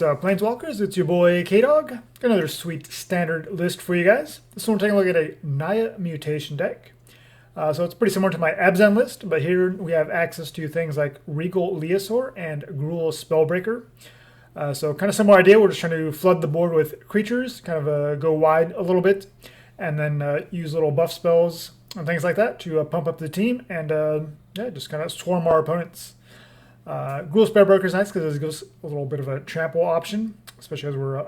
What's up, Planeswalkers? It's your boy K-Dog. Got another sweet standard list for you guys. This one we're taking a look at a Naya Mutation deck. So it's pretty similar to my Abzan list, but here we have access to things like Regal Leosaur and Gruul Spellbreaker. So kind of similar idea. We're just trying to flood the board with creatures, kind of go wide a little bit, and then use little buff spells and things like that to pump up the team and yeah, just kind of swarm our opponents. Gruul Spellbreaker is nice because it gives a little bit of a trample option, especially as we're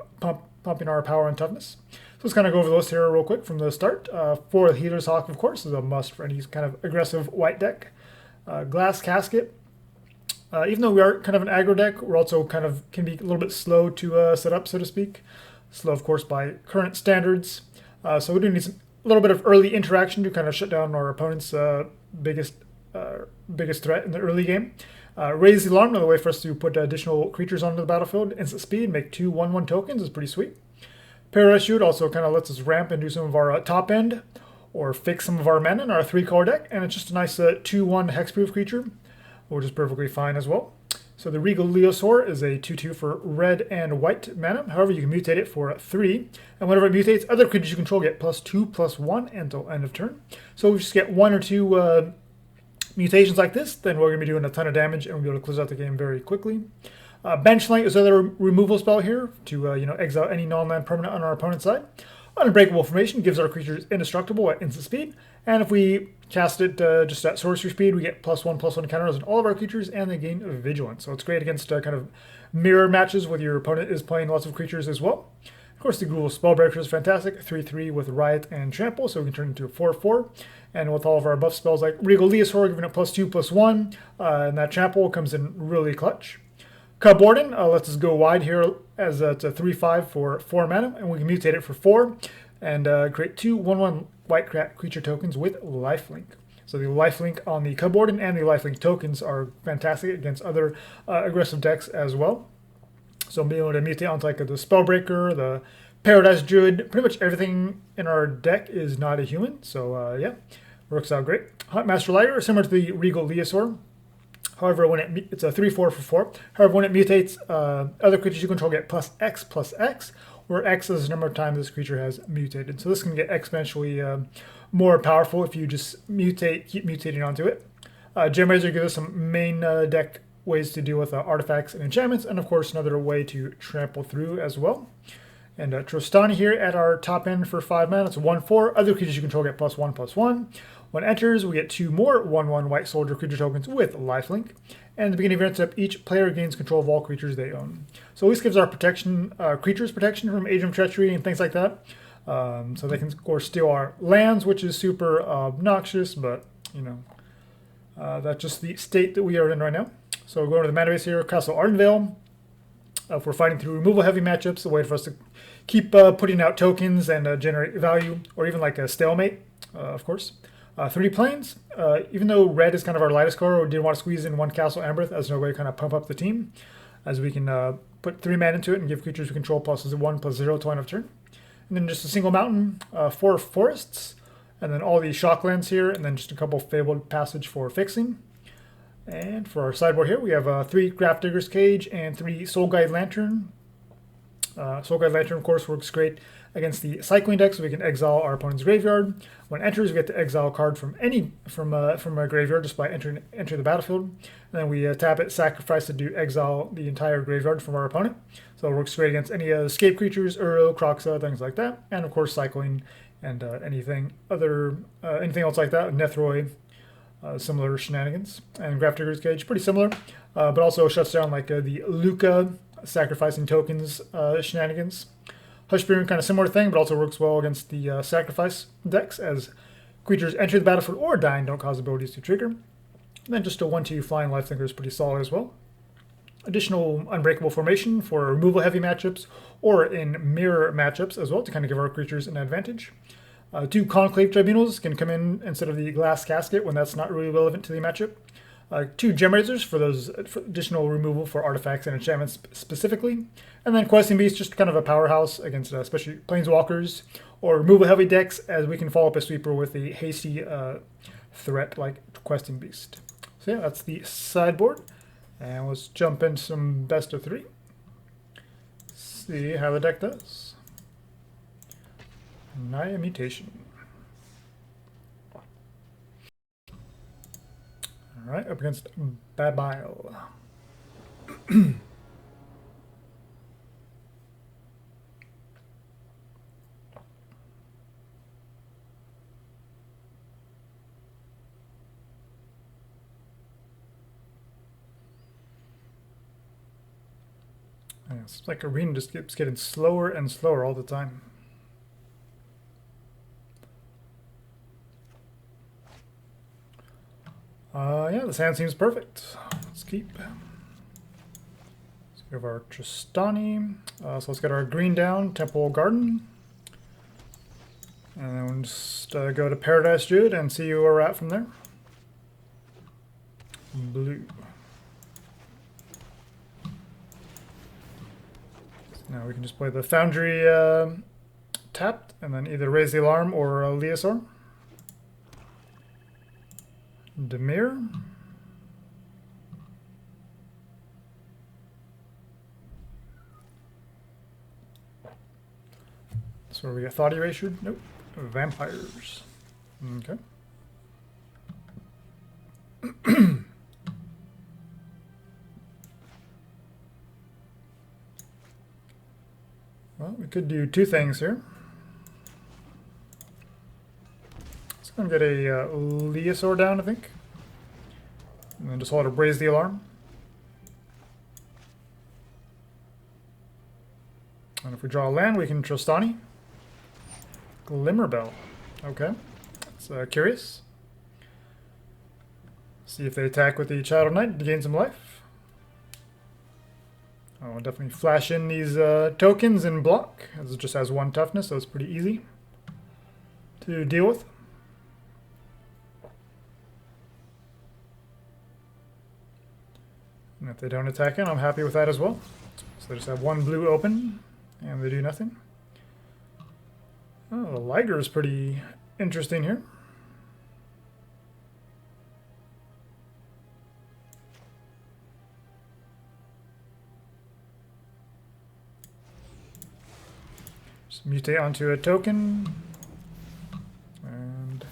pumping our power and toughness. So let's kind of go over the list here real quick from the start. For Healer's Hawk, of course, is a must for any kind of aggressive white deck. Glass Casket. Even though we are kind of an aggro deck, we're also kind of can be a little bit slow to set up, so to speak. Slow, of course, by current standards. So we do need a little bit of early interaction to kind of shut down our opponent's biggest threat in the early game. Raise the Alarm, another way for us to put additional creatures onto the battlefield. Instant speed, make 2 1/1 tokens is pretty sweet. Paradise Druid also kind of lets us ramp and do some of our top end, or fix some of our mana in our 3-color deck, and it's just a nice 2/1 hexproof creature, which is perfectly fine as well. So the Regal Leosaur is a 2/2 for red and white mana. However, you can mutate it for 3, and whenever it mutates, other creatures you control get +2/+1 until end of turn. So we just get 1 or 2 mutations like this, then we're going to be doing a ton of damage and we'll be able to close out the game very quickly. Banishing Light is another removal spell here to exile any non-land permanent on our opponent's side. Unbreakable Formation gives our creatures indestructible at instant speed, and if we cast it just at sorcery speed, we get +1/+1 counters on all of our creatures, and they gain Vigilance. So it's great against kind of mirror matches where your opponent is playing lots of creatures as well. Of course, the Gruul Spellbreaker is fantastic, 3/3 with Riot and Trample, so we can turn it into a 4/4. And with all of our buff spells like Regal Leosaur, giving it +2/+1, and that Trample comes in really clutch. Cubwarden lets us go wide here as it's a 3/5 for 4 mana, and we can mutate it for 4 and create 2 1/1 white creature tokens with lifelink. So the lifelink on the Cubwarden and the lifelink tokens are fantastic against other aggressive decks as well. So being able to mutate onto like the Spellbreaker, the Paradise Druid, pretty much everything in our deck is not a human. So yeah, works out great. Huntmaster Liger, similar to the Regal Leosaur. However, when it's a 3/4 for 4. However, when it mutates, other creatures you control get +X/+X, where X is the number of times this creature has mutated. So this can get exponentially more powerful if you just keep mutating onto it. Gemrazer gives us some main deck ways to deal with artifacts and enchantments, and of course another way to trample through as well. And Trostani here at our top end for 5 mana. It's 1/4. Other creatures you control get +1/+1. When it enters, we get 2 more 1/1 white soldier creature tokens with lifelink. And at the beginning of your step, each player gains control of all creatures they own. So this gives our creatures protection from Agent of Treachery and things like that. So they can, of course, steal our lands, which is super obnoxious, but that's just the state that we are in right now. So going to the mana base here, Castle Ardenvale. If we're fighting through removal-heavy matchups, a way for us to keep putting out tokens and generate value, or even like a stalemate, of course. 3 planes. Even though red is kind of our lightest color, we did want to squeeze in 1 Castle Embereth as another way to kind of pump up the team, as we can put 3 mana into it and give creatures we control +1/+0 till end of turn. And then just a single mountain, 4 forests, and then all these shocklands here, and then just a couple Fabled Passage for fixing. And for our sideboard here, we have 3 Grafdigger's Cage and 3 Soul Guide Lantern. Soul Guide Lantern, of course, works great against the cycling deck, so we can exile our opponent's graveyard. When it enters, we get to exile a card from a graveyard just by entering the battlefield. And then we tap it, sacrifice it to exile the entire graveyard from our opponent. So it works great against any escape creatures, Uro, Croxa, things like that. And of course, cycling and anything else like that, Nethroi. Similar shenanigans. And Grafdigger's Cage, pretty similar, but also shuts down like the Luca sacrificing tokens shenanigans. Hushbringer, kind of similar thing, but also works well against the sacrifice decks, as creatures enter the battlefield or die and don't cause abilities to trigger. And then just a 1/2 flying lifelinker is pretty solid as well. Additional Unbreakable Formation for removal-heavy matchups or in mirror matchups as well, to kind of give our creatures an advantage. 2 Conclave Tribunals can come in instead of the Glass Casket when that's not really relevant to the matchup. 2 Gemrazers for those additional removal for artifacts and enchantments specifically. And then Questing Beast, just kind of a powerhouse against especially Planeswalkers or removal-heavy decks, as we can follow up a sweeper with a hasty threat like Questing Beast. So yeah, that's the sideboard. And let's jump into some best of 3. see how the deck does. Naya Mutation. Alright, up against Babile. It's like Arena just keeps getting slower and slower all the time. Yeah, this hand seems perfect. Let's keep. Let's give our Tristani. So let's get our green down, Temple Garden. And then we'll just go to Paradise Druid and see where we're at from there. Blue. Now we can just play the Foundry tapped, and then either raise the alarm or Leosaur. Dimir. So we got Thought Erasure? Nope. Vampires. Okay. Well, we could do two things here. Let's go and get a Leosaur down, I think. And then just hold it to raise the alarm. And if we draw a land, we can Tristani. Glimmerbell. Okay. That's curious. See if they attack with the Child of Night to gain some life. I'll definitely flash in these tokens and block, as it just has one toughness, so it's pretty easy to deal with. And if they don't attack in, I'm happy with that as well. So they just have one blue open, and they do nothing. Oh, the Liger is pretty interesting here. Just mutate onto a token and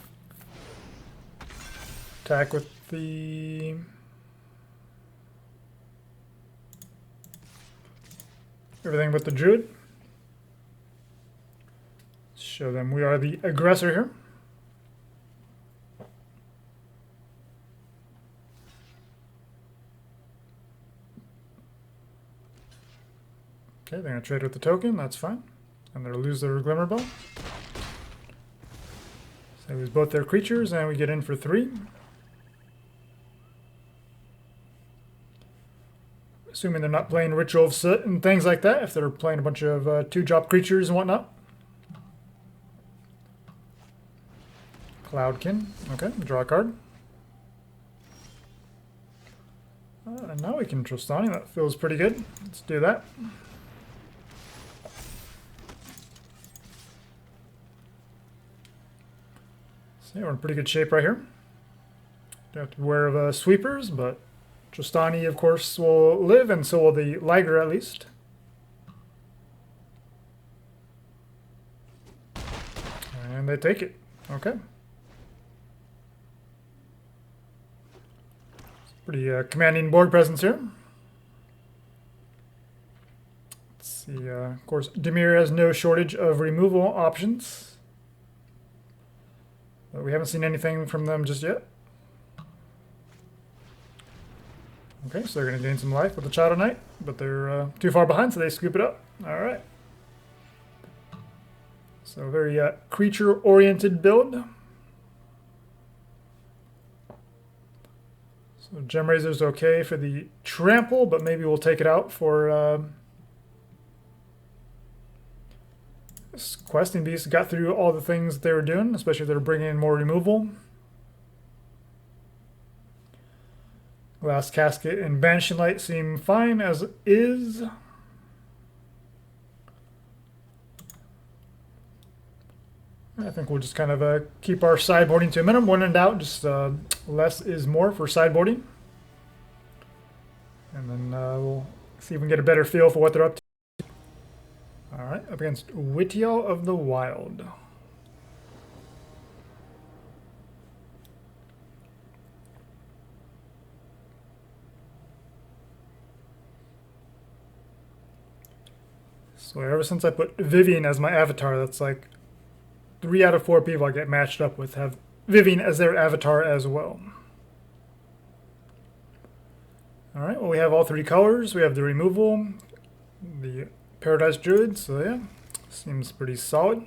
attack with the everything but the Druid. Show them we are the aggressor here. Okay, they're going to trade with the token, that's fine. And they'll lose their Glimmerbell. So they lose both their creatures, and we get in for 3. Assuming they're not playing Ritual of Soot and things like that, if they're playing a bunch of 2-drop creatures and whatnot. Cloudkin. Okay, draw a card. And now we can Tristani. That feels pretty good. Let's do that. So yeah, we're in pretty good shape right here. Don't have to be aware of sweepers, but Tristani, of course, will live, and so will the Liger at least. And they take it. Okay. Pretty commanding board presence here. Let's see, of course, Dimir has no shortage of removal options. But we haven't seen anything from them just yet. Okay, so they're going to gain some life with the Child of Night, but they're too far behind, so they scoop it up. Alright. So very creature-oriented build. So Gemrazer's okay for the trample, but maybe we'll take it out for this Questing Beast. Got through all the things they were doing, especially if they're bringing in more removal. Glass Casket and Banishing Light seem fine as is. I think we'll just kind of keep our sideboarding to a minimum. When in doubt, just less is more for sideboarding. And then we'll see if we can get a better feel for what they're up to. up against Wittiel of the Wild. So ever since I put Vivian as my avatar, that's like 3 out of 4 people I get matched up with have Vivian as their avatar as well. Alright, well we have all 3 colors. We have the removal, the Paradise Druid, so yeah, seems pretty solid.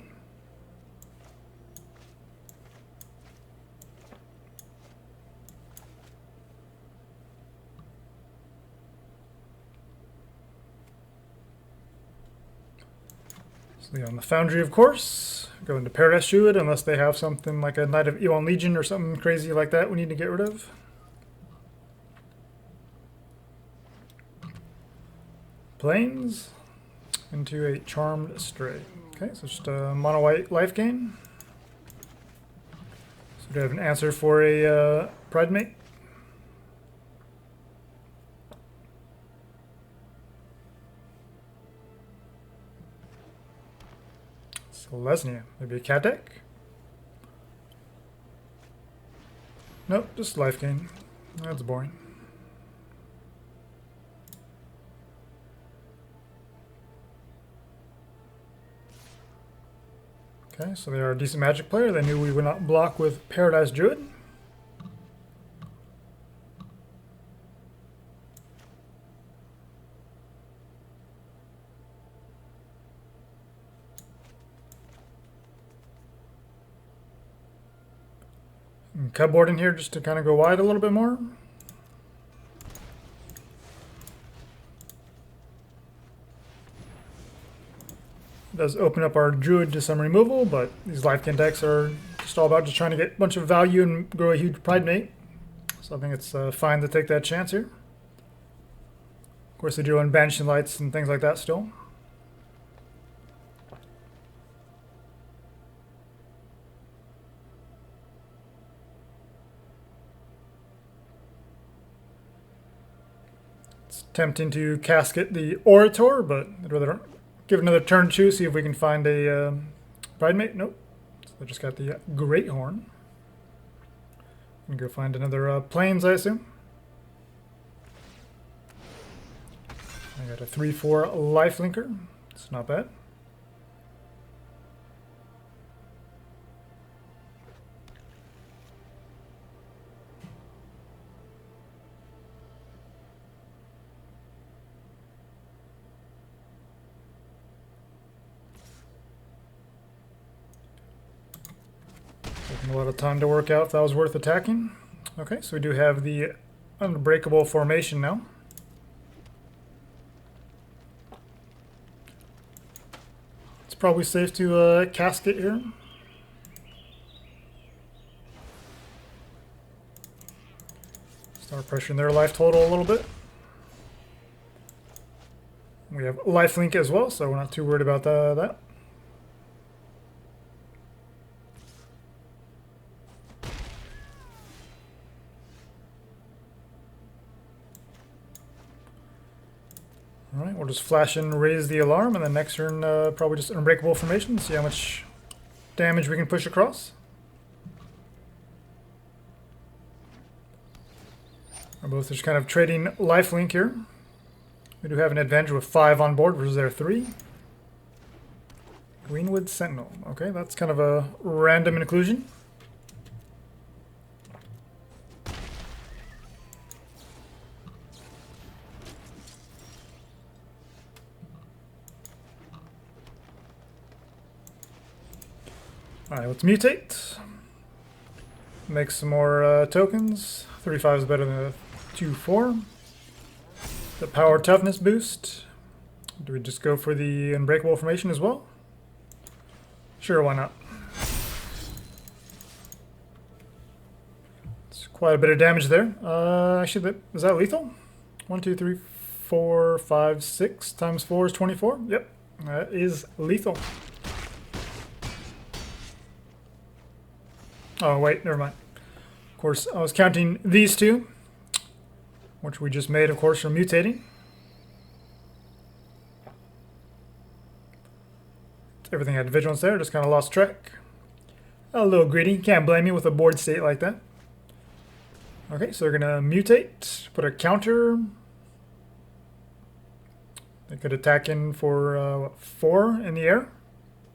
So yeah, on the Foundry, of course, go into Paradise Druid unless they have something like a Knight of Ewan Legion or something crazy like that we need to get rid of. Plains into a Charmed Stray. Okay, so just a mono white life gain. So we have an answer for a Pridemate. Lesnia, maybe a cat deck? Nope, just life gain. That's boring. Okay, so they are a decent Magic player. They knew we would not block with Paradise Druid. Cubwarden here just to kind of go wide a little bit more. It does open up our Druid to some removal, but these Lifekin decks are just all about just trying to get a bunch of value and grow a huge Pridemate. So I think it's fine to take that chance here. Of course, they do run Banishing Lights and things like that still. Tempting to casket the Orator, but I'd rather give it another turn to see if we can find a Pridemate. Nope. So I just got the Great Horn. And go find another Plains, I assume. I got a 3/4 lifelinker. It's not bad. Taking a lot of time to work out if that was worth attacking. Okay, so we do have the Unbreakable Formation now. It's probably safe to casket here. Start pressuring their life total a little bit. We have lifelink as well, so we're not too worried about that. Alright, we'll just flash and raise the alarm, and then next turn probably just Unbreakable Formation, see how much damage we can push across. We're both just kind of trading lifelink here. We do have an advantage with 5 on board versus their 3. Greenwood Sentinel. Okay, that's kind of a random inclusion. Alright, let's mutate. Make some more tokens. 35 is better than a 2/4. The power toughness boost. Do we just go for the Unbreakable Formation as well? Sure, why not? It's quite a bit of damage there. Actually, is that lethal? 1, 2, 3, 4, 5, 6 times 4 is 24. Yep, that is lethal. Oh, wait, never mind. Of course, I was counting these two, which we just made, of course, from mutating. everything had vigilance there, just kind of lost track. A little greedy, can't blame me with a board state like that. Okay, so we're gonna mutate, put a counter. They could attack in for 4 in the air,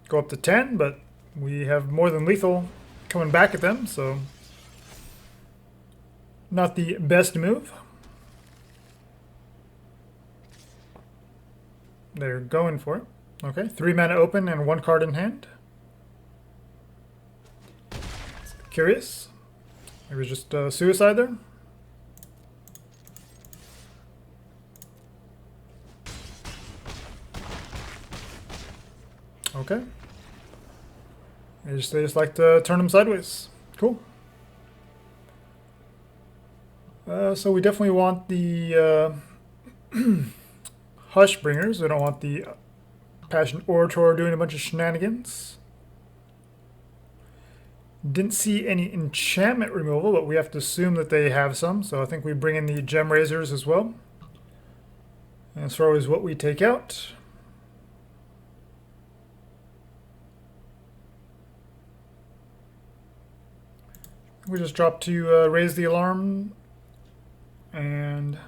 go up to 10, but we have more than lethal coming back at them, so not the best move. They're going for it. Okay, 3 mana open and 1 card in hand. Curious. It was just suicide there. Okay. They just like to turn them sideways. Cool. So we definitely want the Hushbringers. We don't want the Passion Orator doing a bunch of shenanigans. Didn't see any enchantment removal, but we have to assume that they have some. So I think we bring in the Gemrazers as well. And as far as what we take out, we just drop to raise the alarm and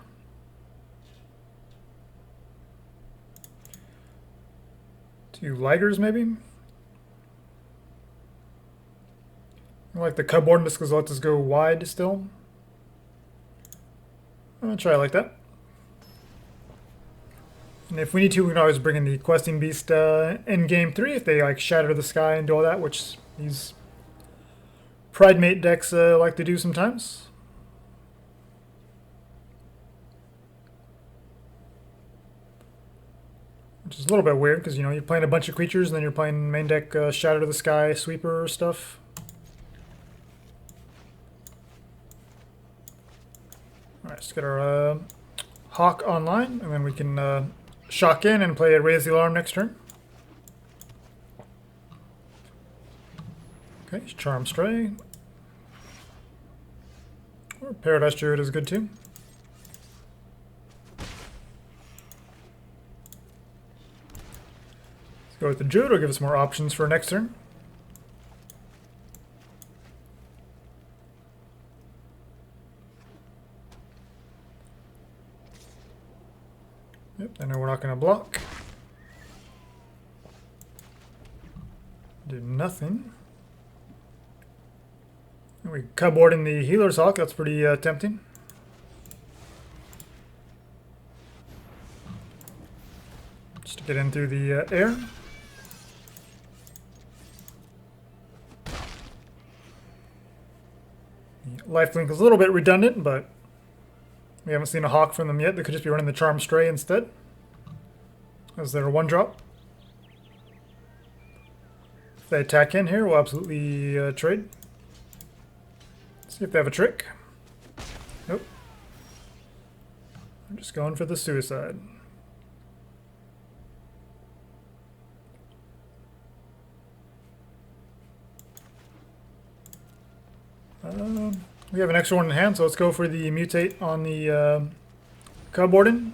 two Ligers maybe. I like the Cubwarden just because it lets us go wide still. I'll try it like that. And if we need to, we can always bring in the Questing Beast in game 3 if they like shatter the sky and do all that, which these Pridemate decks like to do sometimes. Which is a little bit weird because, you know, you're playing a bunch of creatures and then you're playing main deck Shatter the Sky, Sweeper stuff. Alright, let's get our Hawk online and then we can shock in and play a Raise the Alarm next turn. Okay, Charm Stray. Or Paradise Druid is good too. Let's go with the Druid, it'll give us more options for next turn. Yep, I know we're not going to block. Do nothing. And we Cubwarden the Healer's Hawk, that's pretty tempting. Just to get in through the air. The lifelink is a little bit redundant, but we haven't seen a Hawk from them yet. They could just be running the Charm Stray instead, as their 1-drop. If they attack in here, we'll absolutely trade. See if they have a trick. Nope. I'm just going for the suicide. We have an extra one in hand, so let's go for the mutate on the Cubwarden.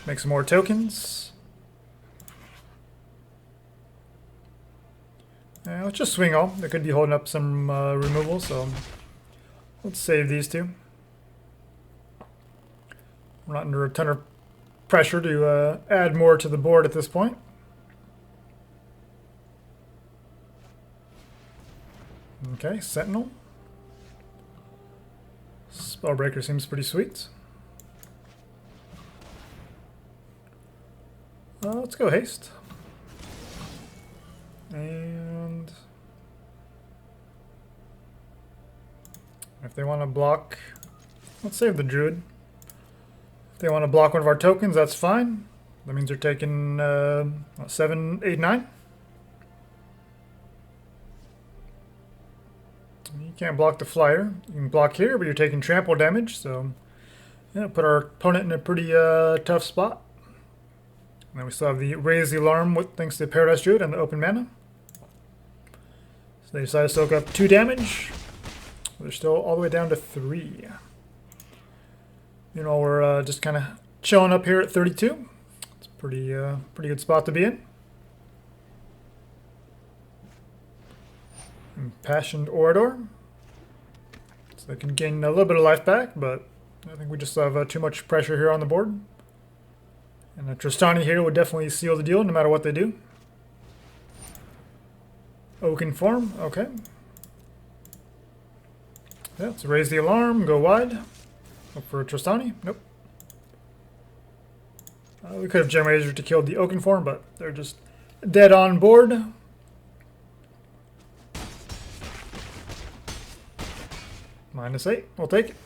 Make some more tokens. Let's just swing all. They could be holding up some removal, so let's save these two. We're not under a ton of pressure to add more to the board at this point. Okay, Sentinel. Spellbreaker seems pretty sweet. Let's go Haste. And if they want to block, let's save the Druid. If they want to block one of our tokens, that's fine. That means they're taking 7, 8, 9. You can't block the flyer. You can block here, but you're taking trample damage, so yeah, put our opponent in a pretty tough spot. And then we still have the Raise the Alarm with, thanks to Paradise Druid and the open mana. So they decide to soak up 2 damage. They're still all the way down to 3. You know, we're just kind of chilling up here at 32. It's pretty good spot to be in. Impassioned Orator. So they can gain a little bit of life back, but I think we just have too much pressure here on the board. And a Tristani here would definitely seal the deal no matter what they do. Oaken Form, okay. Yeah, let's raise the alarm, go wide. Look for a Tristani, nope. We could have Gemrazer to kill the Oaken Form, but they're just dead on board. -8, we'll take it.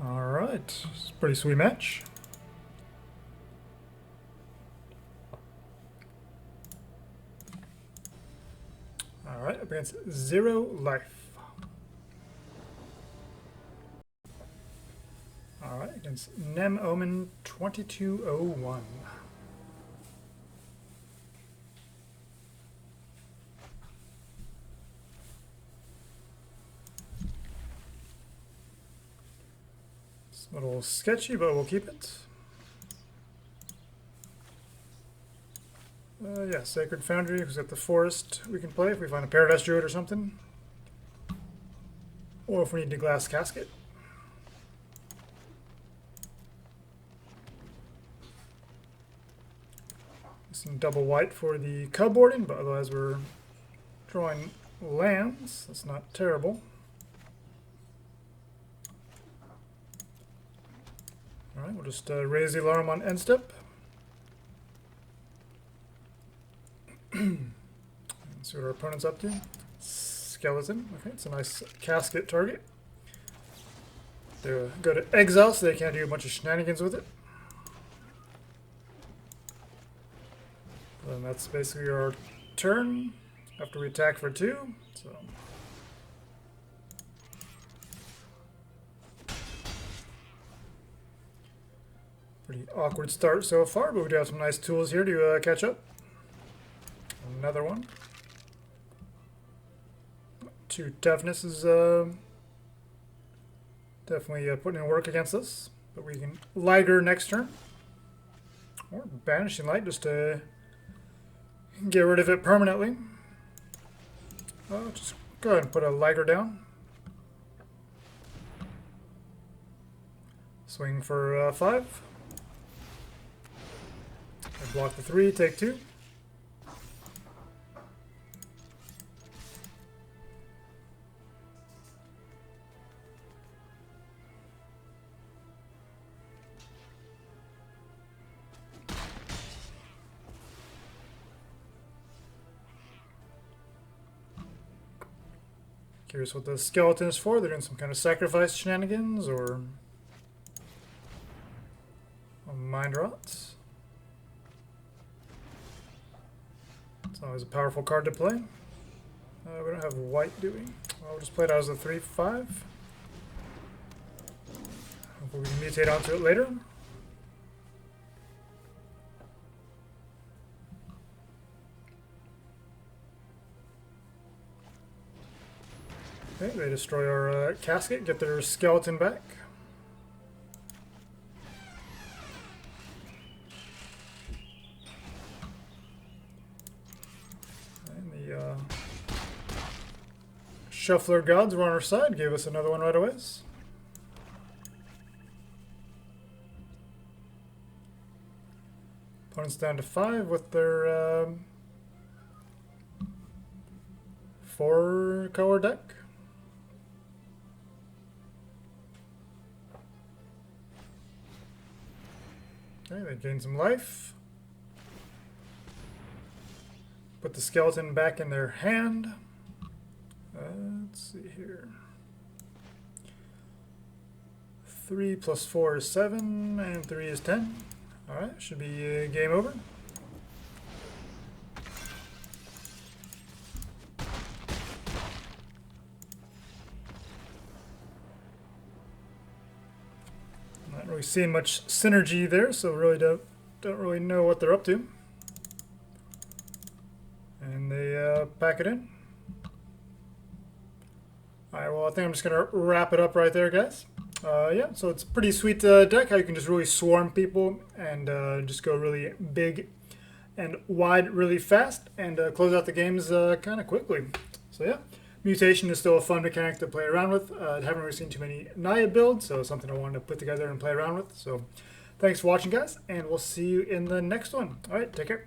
Alright, it's a pretty sweet match. Alright, up against 0 life. Alright, against Nem Omen 2201. It's a little sketchy, but we'll keep it. Yeah, Sacred Foundry, who's got the forest we can play if we find a Paradise Druid or something. Or if we need a Glass Casket. Some double white for the Cubwarden, but otherwise we're drawing lands. That's not terrible. Alright, we'll just raise the alarm on end step. See what our opponent's up to. Skeleton. Okay, it's a nice casket target. They go to exile, so they can't do a bunch of shenanigans with it. And that's basically our turn after we attack for 2. So pretty awkward start so far, but we do have some nice tools here to catch up. Another one. 2 toughness is definitely putting in work against us, but we can Liger next turn. Or Banishing Light just to get rid of it permanently. Just go ahead and put a Liger down. Swing for 5. I block the 3, take 2. Curious what the skeleton is for. They're doing some kind of sacrifice shenanigans or mind rots. It's always a powerful card to play. We don't have white, do we? Well, we'll just play it out as a 3/5. Hopefully we can mutate onto it later. Okay, they destroy our casket, get their skeleton back. And the Shuffler Gods were on our side, gave us another one right away. Opponent's down to 5 with their 4-color deck. Okay, they gain some life. Put the skeleton back in their hand. Let's see here. 3 plus 4 is 7, and 3 is 10. Alright, should be game over. Not really seeing much synergy there, so really don't really know what they're up to. And they pack it in. Alright, well I think I'm just going to wrap it up right there, guys. Yeah, so it's a pretty sweet deck how you can just really swarm people and just go really big and wide really fast and close out the games kind of quickly. So yeah, Mutation is still a fun mechanic to play around with. I haven't really seen too many Naya builds, so something I wanted to put together and play around with. So thanks for watching, guys, and we'll see you in the next one. All right, take care.